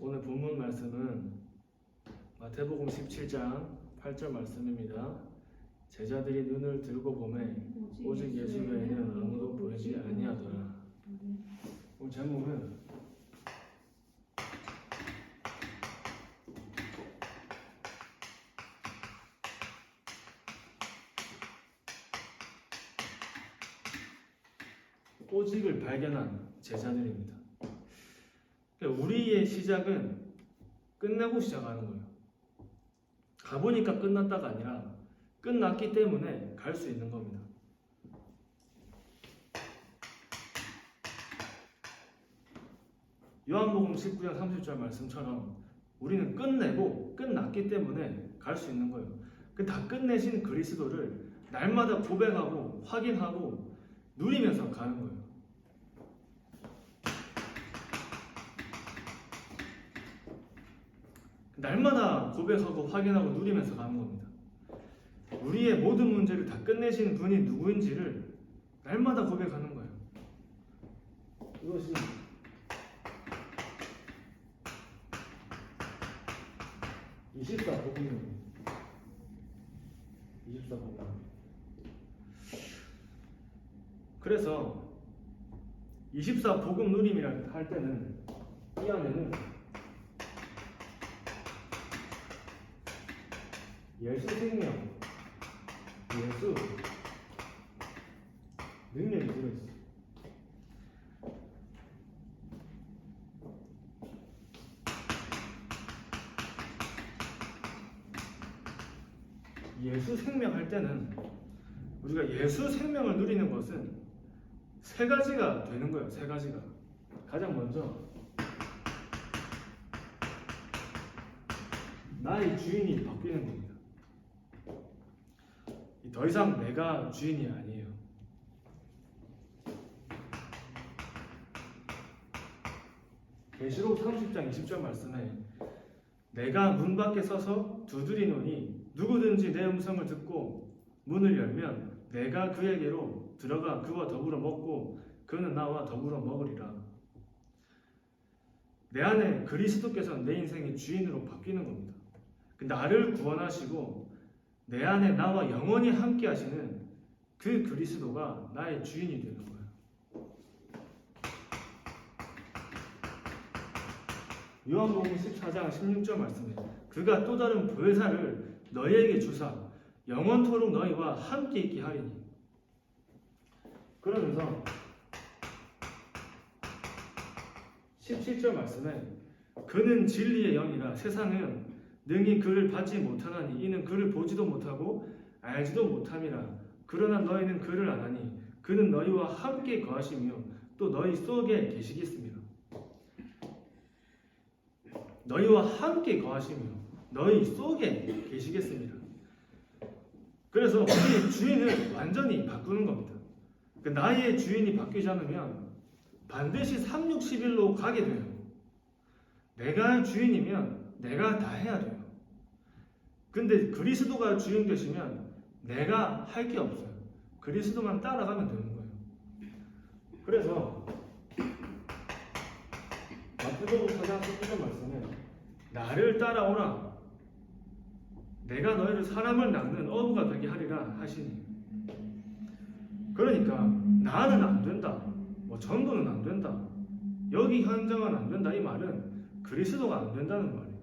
오늘 본문 말씀은 마태복음 17장 8절 말씀입니다. 제자들이 눈을 들고 보매 오직 예수 외에는 아무도 보이지 아니하더라. 오늘 제목은 오직을 발견한 제자들입니다. 우리의 시작은 끝내고 시작하는 거예요. 가보니까 끝났다가 아니라 끝났기 때문에 갈 수 있는 겁니다. 요한복음 19장 30절 말씀처럼 우리는 끝내고 끝났기 때문에 갈 수 있는 거예요. 그 다 끝내신 그리스도를 날마다 고백하고 확인하고 누리면서 가는 거예요. 날마다 고백하고 확인하고 누리면서 가는 겁니다. 우리의 모든 문제를 다 끝내신 분이 누구인지를 날마다 고백하는 거예요. 이것이 복음입니다. 24복음. 그래서 24복음 누림이라 할 때는 이 안에는 예수 생명, 예수 능력이 들어있어요. 예수 생명 할 때는 우리가 예수 생명을 누리는 것은 세 가지가 되는 거예요. 세 가지가. 가장 먼저 나의 주인이 바뀌는 겁니다. 더 이상 내가 주인이 아니에요. 계시록 30장 20절 말씀에 내가 문 밖에 서서 두드리노니 누구든지 내 음성을 듣고 문을 열면 내가 그에게로 들어가 그와 더불어 먹고 그는 나와 더불어 먹으리라. 내 안에 그리스도께서 내 인생의 주인으로 바뀌는 겁니다. 나를 구원하시고 내 안에 나와 영원히 함께 하시는 그 그리스도가 나의 주인이 되는 거예요. 요한복음 14장 16절 말씀에 그가 또 다른 보혜사를 너희에게 주사 영원토록 너희와 함께 있게 하리니. 그러면서 17절 말씀에 그는 진리의 영이라 세상은 능히 그를 받지 못하나니 이는 그를 보지도 못하고 알지도 못함이라. 그러나 너희는 그를 아나니 그는 너희와 함께 거하시며 또 너희 속에 계시겠습니다. 너희와 함께 거하시며 너희 속에 계시겠습니다. 그래서 우리의 주인을 완전히 바꾸는 겁니다. 나의 주인이 바뀌지 않으면 반드시 3, 6, 11로 가게 돼요. 내가 주인이면 내가 다 해야 돼요. 근데 그리스도가 주인 되시면 내가 할 게 없어요. 그리스도만 따라가면 되는 거예요. 그래서 마태복음 4장 19절 말씀에 나를 따라오라. 내가 너희를 사람을 낚는 어부가 되게 하리라 하시니. 그러니까 나는 안 된다. 전도는 안 된다. 여기 현장은 안 된다. 이 말은 그리스도가 안 된다는 말이에요.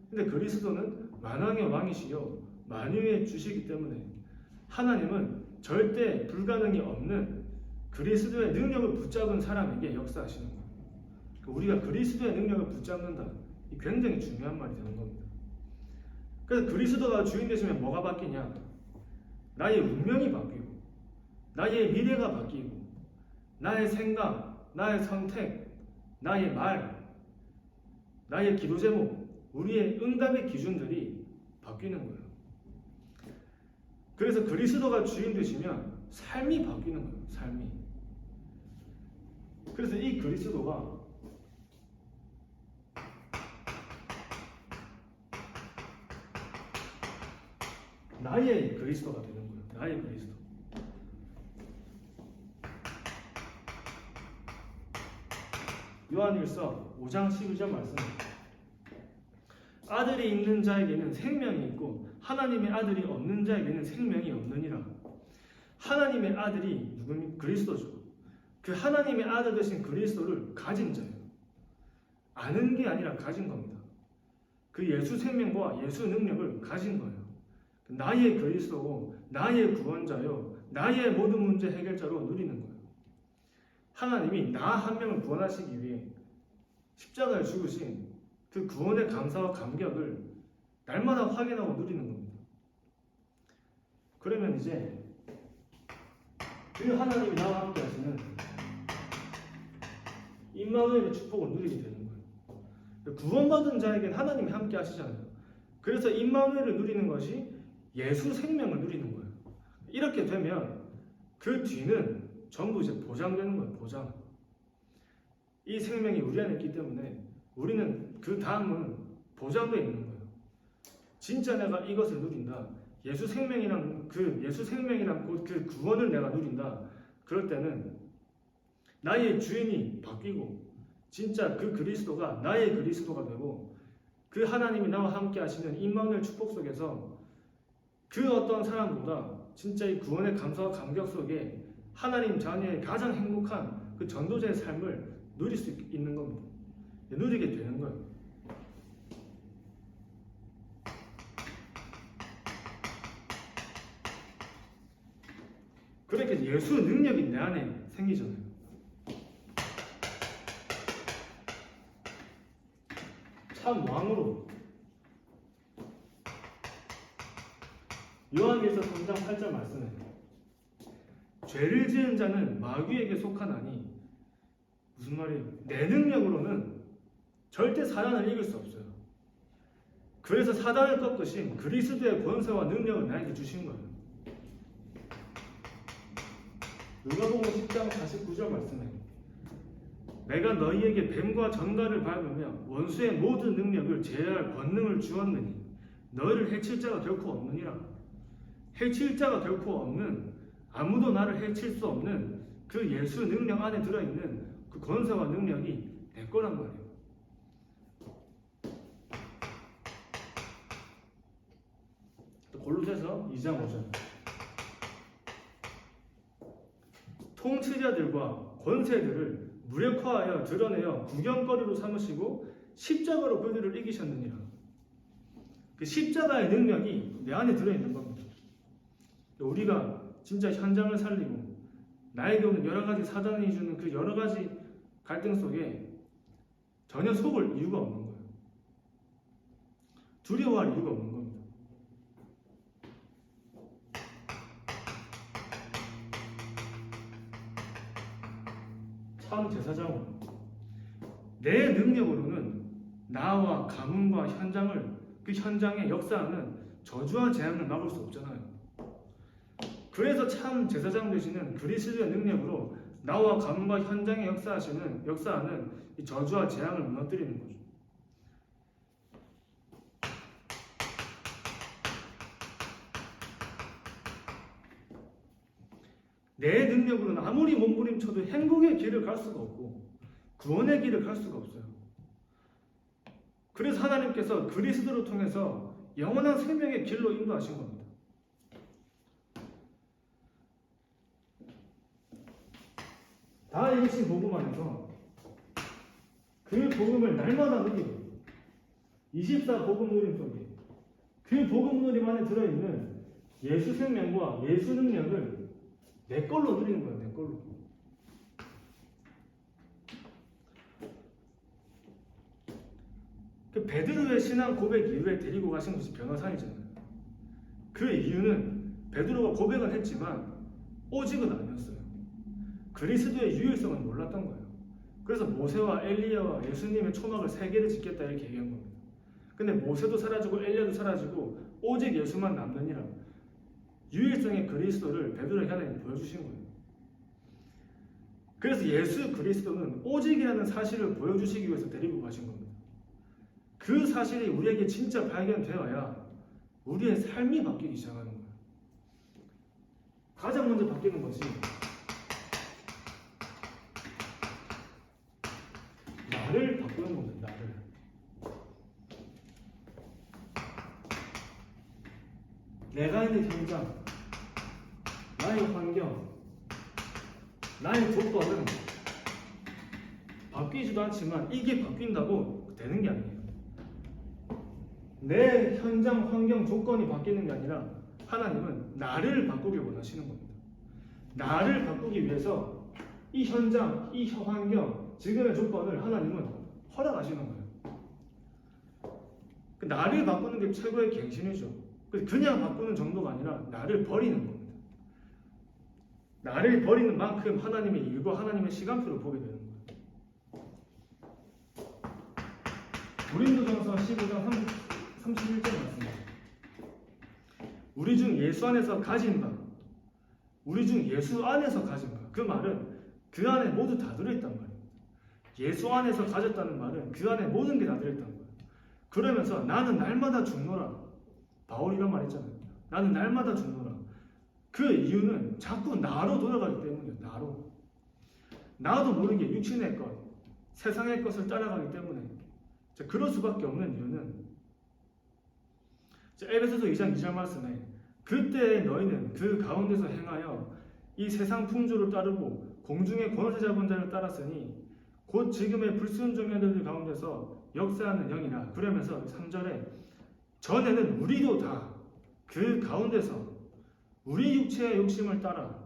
근데 그리스도는 만왕의 왕이시요 만유의 주시기 때문에 하나님은 절대 불가능이 없는 그리스도의 능력을 붙잡은 사람에게 역사하시는 거예요. 우리가 그리스도의 능력을 붙잡는다. 이 굉장히 중요한 말이 되는 겁니다. 그래서 그리스도가 주인 되시면 뭐가 바뀌냐? 나의 운명이 바뀌고 나의 미래가 바뀌고 나의 생각, 나의 선택, 나의 말, 나의 기도 제목, 우리의 응답의 기준들이 바뀌는 거예요. 그래서 그리스도가 주인 되시면 삶이 바뀌는 거예요. 삶이. 그래서 이 그리스도가 나의 그리스도가 되는 거예요. 나의 그리스도. 요한일서 5장 12절 말씀. 아들이 있는 자에게는 생명이 있고 하나님의 아들이 없는 자에게는 생명이 없느니라. 하나님의 아들이 누굽니까? 그리스도죠. 그 하나님의 아들 되신 그리스도를 가진 자예요. 아는 게 아니라 가진 겁니다. 그 예수 생명과 예수 능력을 가진 거예요. 나의 그리스도고 나의 구원자요 나의 모든 문제 해결자로 누리는 거예요. 하나님이 나 한 명을 구원하시기 위해 십자가에 죽으신 그 구원의 감사와 감격을 날마다 확인하고 누리는 겁니다. 그러면 이제 그 하나님이 나와 함께 하시는 임마누엘의 축복을 누리게 되는 거예요. 구원받은 자에게는 하나님이 함께 하시잖아요. 그래서 임마누엘을 누리는 것이 예수 생명을 누리는 거예요. 이렇게 되면 그 뒤는 전부 이제 보장되는 거예요. 보장. 이 생명이 우리 안에 있기 때문에 우리는 그 다음은 보장되어 있는 거예요. 진짜 내가 이것을 누린다. 예수 생명이란 그 구원을 내가 누린다. 그럴 때는 나의 주인이 바뀌고 진짜 그 그리스도가 나의 그리스도가 되고 그 하나님이 나와 함께 하시는 임마누엘 축복 속에서 그 어떤 사람보다 진짜 이 구원의 감사와 감격 속에 하나님 자녀의 가장 행복한 그 전도자의 삶을 누릴 수 있는 겁니다. 누리게 되는 거예요. 그렇게 예수 능력이 내 안에 생기잖아요. 참 왕으로 요한일서 3장 8절 말씀에 죄를 지은 자는 마귀에게 속하나니 무슨 말이에요? 내 능력으로는 절대 사단을 이길 수 없어요. 그래서 사단을 꺾으신 그리스도의 권세와 능력을 나에게 주신 거예요. 누가복음 10장 49절 말씀에 내가 너희에게 뱀과 전갈을 밟으며 원수의 모든 능력을 제어할 권능을 주었느니 너희를 해칠 자가 결코 없느니라. 해칠 자가 결코 없는, 아무도 나를 해칠 수 없는 그 예수 능력 안에 들어있는 그 권세와 능력이 내 거란 말이에요. 골로새서 2장 5절 통치자들과 권세들을 무력화하여 드러내어 구경거리로 삼으시고 십자가로 그들을 이기셨느니라. 그 십자가의 능력이 내 안에 들어있는 겁니다. 우리가 진짜 현장을 살리고 나에게 오는 여러 가지 사단이 주는 그 여러 가지 갈등 속에 전혀 속을 이유가 없는 거예요. 두려워할 이유가 없는 겁니다. 참 제사장은 내 능력으로는 나와 가문과 현장을 그 현장에 역사하는 저주와 재앙을 막을 수 없잖아요. 그래서 참 제사장 되시는 그리스도의 능력으로 나와 가문과 현장에 역사하는 이 저주와 재앙을 무너뜨리는 거죠. 내 능력으로는 아무리 몸부림쳐도 행복의 길을 갈 수가 없고 구원의 길을 갈 수가 없어요. 그래서 하나님께서 그리스도를 통해서 영원한 생명의 길로 인도하신 겁니다. 다 읽으신 복음 안에서 그 복음을 날마다 누리고 24 복음 누림 속에 그 복음 누림 안에 들어있는 예수 생명과 예수 능력을 내 걸로 누리는 거예요. 내 걸로. 그 베드로의 신앙 고백 이후에 데리고 가신 것이 변호사이잖아요. 그 이유는 베드로가 고백은 했지만 오직은 아니었어요. 그리스도의 유일성을 몰랐던 거예요. 그래서 모세와 엘리야와 예수님의 초막을 3개를 짓겠다 이렇게 얘기한 겁니다. 근데 모세도 사라지고 엘리야도 사라지고 오직 예수만 남느니라. 유일성의 그리스도를 베드로에게 하나님이 보여주신 거예요. 그래서 예수 그리스도는 오직이라는 사실을 보여주시기 위해서 데리고 가신 겁니다. 그 사실이 우리에게 진짜 발견되어야 우리의 삶이 바뀌기 시작하는 거예요. 가장 먼저 바뀌는 것이 나를 바꾸는 겁니다. 나를. 내가 있는 현장, 나의 환경, 나의 조건은 바뀌지도 않지만 이게 바뀐다고 되는 게 아니에요. 내 현장, 환경, 조건이 바뀌는 게 아니라 하나님은 나를 바꾸길 원하시는 겁니다. 나를 바꾸기 위해서 이 현장, 이 환경, 지금의 조건을 하나님은 허락하시는 거예요. 나를 바꾸는 게 최고의 갱신이죠. 그냥 바꾸는 정도가 아니라 나를 버리는 겁니다. 나를 버리는 만큼 하나님의 일과 하나님의 시간표를 보게 되는 거예요. 고린도전서 15장 31절 말씀입니다. 우리 중 예수 안에서 가진 바, 우리 중 예수 안에서 가진 바, 그 말은 그 안에 모두 다 들어있단 말입니다. 예수 안에서 가졌다는 말은 그 안에 모든 게 다 들어있다는 거예요. 그러면서 나는 날마다 죽노라, 바울이란 말 있잖아요. 나는 날마다 죽노라. 그 이유는 자꾸 나로 돌아가기 때문이에요. 나도 모르게 육신의 것, 세상의 것을 따라가기 때문에 그럴 수밖에 없는 이유는 에베소서 2장 2절 말씀에 그때 너희는 그 가운데서 행하여 이 세상 풍조를 따르고 공중의 권세 잡은 자를 따랐으니 곧 지금의 불순종의 들 가운데서 역사하는 영이라. 그러면서 3절에 전에는 우리도 다 그 가운데서 우리 육체의 욕심을 따라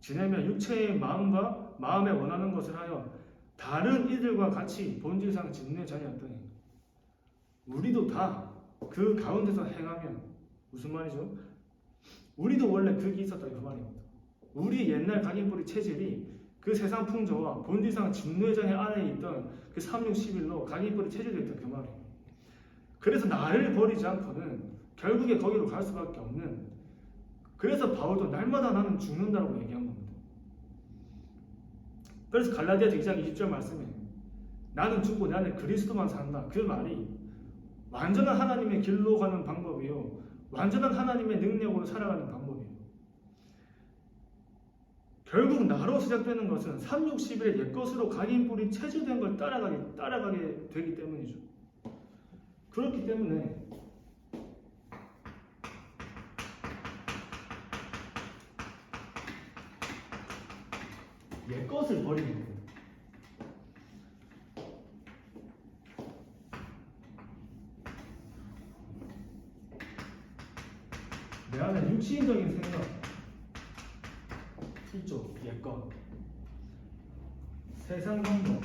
지내며 육체의 마음과 마음에 원하는 것을 하여 다른 이들과 같이 본질상 짓는 자녀였더니. 우리도 다 그 가운데서 행하면 무슨 말이죠? 우리도 원래 그게 있었다 그 말입니다. 우리 옛날 각인뿌리 체질이 그 세상 풍조와 본질상 진노의 안에 있던 그 3611로 각인뿌리 체질이 있던 그 말이에요. 그래서 나를 버리지 않고는 결국에 거기로 갈 수밖에 없는, 그래서 바울도 날마다 나는 죽는다고 얘기한 겁니다. 그래서 갈라디아서 2장 20절 말씀에 나는 죽고 내 안에 그리스도만 산다, 그 말이 완전한 하나님의 길로 가는 방법이요, 완전한 하나님의 능력으로 살아가는 방법이에요. 결국 나로 시작되는 것은 360일의 옛것으로 각인뿌리 체질된 걸 따라가게 되기 때문이죠. 그렇기 때문에 옛것을 버리는 거예요. 내 안에 육신적인 생각, 이쪽 옛것, 세상 방법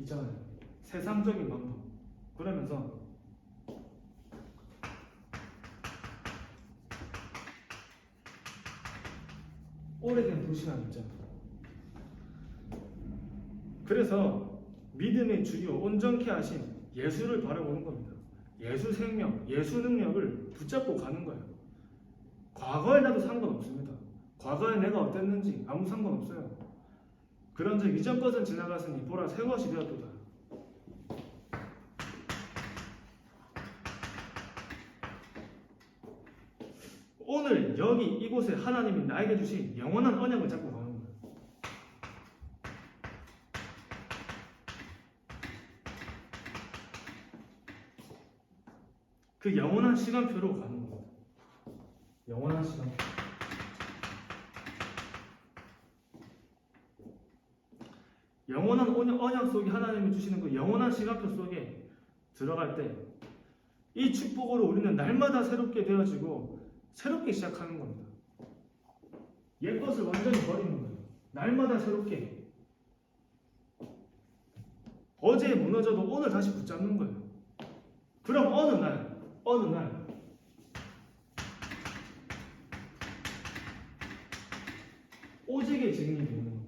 있잖아요. 세상적인 방법. 그러면서 오래된 불신앙 있잖아요. 그래서 믿음의 주요 온전케 하신 예수를 바라보는 겁니다. 예수 생명, 예수 능력을 붙잡고 가는 거예요. 과거에 나도 상관없습니다. 과거에 내가 어땠는지 아무 상관없어요. 그런즉 이전 것은 지나갔으니 보라 새 것이 되었도다. 오늘 여기 이곳에 하나님이 나에게 주신 영원한 언약을 잡고 가는 거예요. 그 영원한 시간표로 가는 거예요. 영원한 시간표. 영원한 언약 속에 하나님이 주시는 그 영원한 시간표 속에 들어갈 때 이 축복으로 우리는 날마다 새롭게 되어지고 새롭게 시작하는 겁니다. 옛것을 완전히 버리는 거예요. 날마다 새롭게. 어제 무너져도 오늘 다시 붙잡는 거예요. 그럼 어느 날 오직의 증인이 되는 거예요.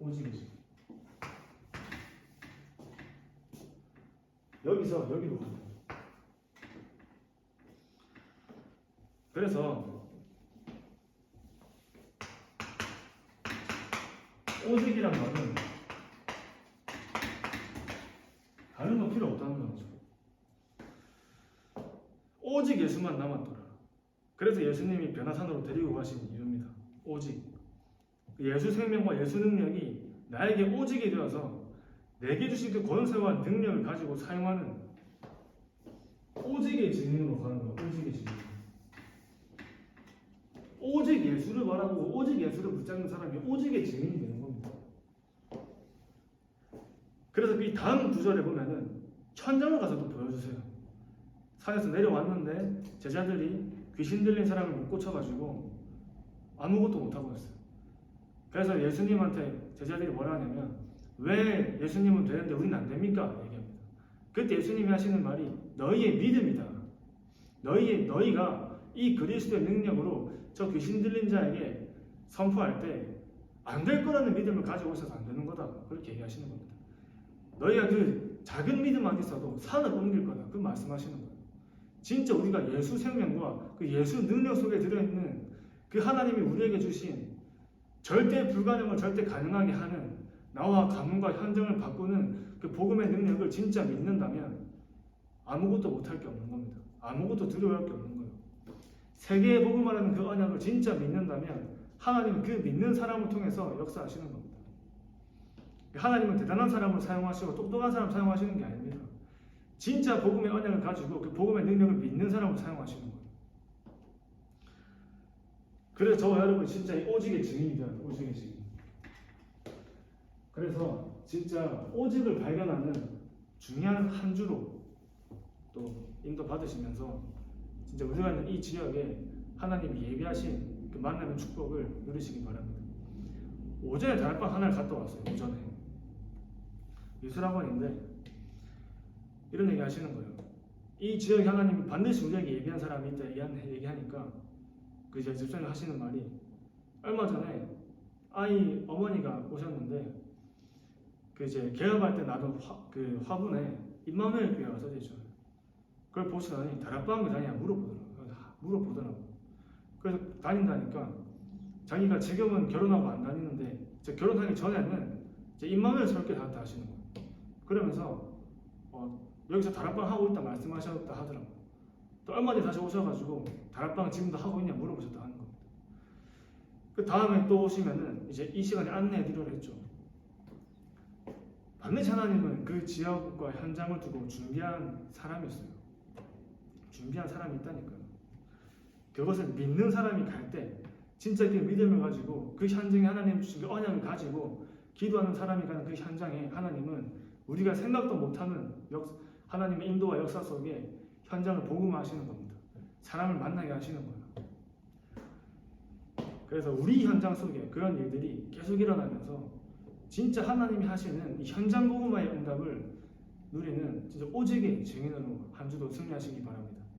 오직의 증인. 여기서 여기로 가요. 그래서 오직이란 말은 다른 거 필요 없다는 거죠. 오직 예수만 남았더라. 그래서 예수님이 변화산으로 데리고 가신 이유입니다. 오직. 예수 생명과 예수 능력이 나에게 오직이 되어서 내게 주신 그 권세와 능력을 가지고 사용하는, 오직의 증인으로 가는 거야. 오직의 증인. 오직 예수를 바라보고 오직 예수를 붙잡는 사람이 오직의 증인이 되는 겁니다. 그래서 이 다음 구절에 보면은 현장을 가서 또 보여주세요. 산에서 내려왔는데 제자들이 귀신 들린 사람을 못 고쳐가지고 아무것도 못하고 있어요. 그래서 예수님한테 제자들이 뭐라 하냐면 왜 예수님은 되는데 우리는 안 됩니까? 얘기합니다. 그때 예수님이 하시는 말이 너희의 믿음이다. 너희가 이 그리스도의 능력으로 저 귀신 들린 자에게 선포할 때 안 될 거라는 믿음을 가지고 있어서 안 되는 거다. 그렇게 얘기하시는 겁니다. 너희가 그 작은 믿음만 있어도 산을 옮길 거다. 그 말씀하시는 거예요. 진짜 우리가 예수 생명과 그 예수 능력 속에 들어있는 그 하나님이 우리에게 주신 절대 불가능을 절대 가능하게 하는 나와 가문과 현장을 바꾸는 그 복음의 능력을 진짜 믿는다면 아무것도 못할 게 없는 겁니다. 아무것도 두려워할 게 없는 거예요. 세계의 복음이라는 그 언약을 진짜 믿는다면 하나님은 그 믿는 사람을 통해서 역사하시는 겁니다. 하나님은 대단한 사람을 사용하시고 똑똑한 사람을 사용하시는 게 아닙니다. 진짜 복음의 언약을 가지고 그 복음의 능력을 믿는 사람을 사용하시는 거예요. 그래서 저와 여러분 진짜 이 오직의 증인이 돼요. 오직의 증인. 그래서 진짜 오직을 발견하는 중요한 한 주로 또 인도 받으시면서 진짜 우리가 있는 이 지역에 하나님이 예비하신 그 만남의 축복을 누리시기 바랍니다. 오전에 다락방 하나를 갔다 왔어요. 오전에 미술학원인데 이런 얘기 하시는 거예요. 이 지역에 하나님이 반드시 우리에게 예비한 사람이 있다 얘기하니까 그 이제 집사님 하시는 말이 얼마 전에 아이 어머니가 오셨는데 그 이제 개업할 때 나도 그 화분에 임마누엘 교회가 써져 있죠. 그걸 보시더니 다락방에 다니냐 물어보더라고. 그래서 다닌다니까 자기가 지금은 결혼하고 안 다니는데 이제 결혼하기 전에는 이제 임마누엘 설교 다 하시는 거예요. 그러면서 여기서 다락방 하고 있다 말씀하셨다 하더라고. 또 얼마 뒤에 다시 오셔가지고 다락방 지금도 하고 있냐 물어보셨다 하는 겁니다. 그 다음에 또 오시면은 이제 이 시간에 안내해드리려 했죠. 반드시 하나님은 그 지역과 현장을 두고 준비한 사람이었어요. 준비한 사람이 있다니까요. 그것을 믿는 사람이 갈 때 진짜 그 믿음을 가지고 그 현장에 하나님 주신 그 언약을 가지고 기도하는 사람이 가는 그 현장에 하나님은 우리가 생각도 못하는 하나님의 인도와 역사 속에 현장을 복음화하시는 겁니다. 사람을 만나게 하시는 거예요. 그래서 우리 현장 속에 그런 일들이 계속 일어나면서 진짜 하나님이 하시는 이 현장 복음화의 응답을 누리는 진짜 오직의 증인으로 한 주도 승리하시기 바랍니다.